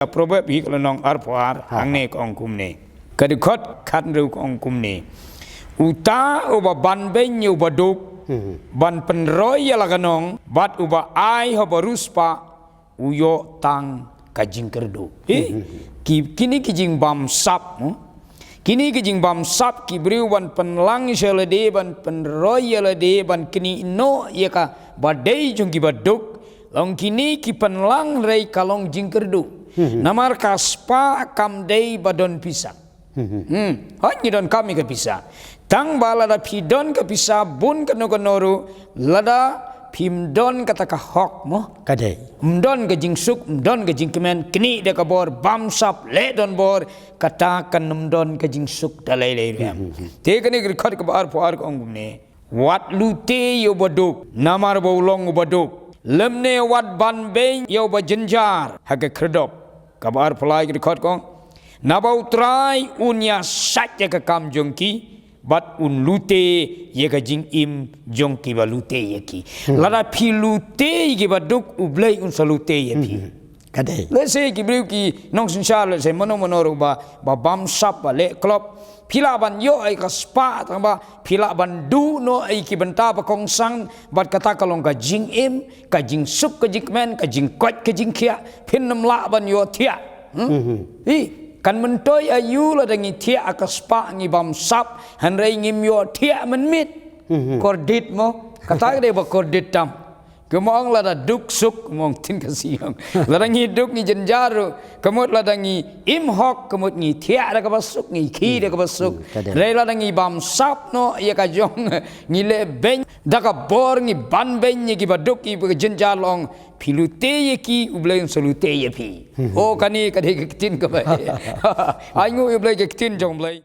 Proverb hi kelenong arpuar hangne kong kumne. Kadikot kat ru kong kumne. Uta uba ban ben uba duk ban penroy ya laganong bat uba ai hoba ruspa uyo tang kajing kerdu. Kini kijing bam sap kini kijing bam sap ki briu ban penlang selede ban penroy yalede ban kini no ya ka badai jung ki baduk long kini ki penlang rei kalong jingkerdu. Namar kaspa kam dei badon pisah. Hanya don kami ke pisah. Tang balada pidon ke pisah bun kenoru lada pimdon kata kahok mo kadai mdon ke jingsuk mdon ke jingkemen kini de kabor bamsap le don bor kata kan mdon ke jingsuk dalai le riam te kini khot ke bar puar ko ngumne wat lute yo baduk namar bolong baduk lemne wat ban be yo ba jenjar hage kredop kabar pulai ke khot ko nabau trai unya sat ke kam jongki bat un lute ye ka jing im jong ki ba lute ye ki lada phi lute ki ba duk ublai un salute ye phi kadai le se ki briu ki nong sin sha le se mono ro ba bam sap ba le klop phila ban yo ai ka spa tang ba phila ban du no ai ki banta ba kong sang bat kata kalong ka jing im ka jing sup ka jing men ka jing kwat ka jing khia phin nam la ban yo thia kan mentoy ayu la dangi tia akaspa ngi bam sap hanrei ngim yo tia menmit kordit mo kata de ba kordit tam kemong la da duk suk mong tin kasiang la dangi duk ngi jenjaru kemut la dangi imhok kemut ngi tia da ka basuk ngi ki da ka basuk rei la dangi bam sap no ya ka jong ngi le ben da ka bor ngi ban ben ngi ba duk ki ba jenjalong pilute ye ki ublay salute ye pi o kani kadhe kitin ka bai ai ngu ublay kitin jong blay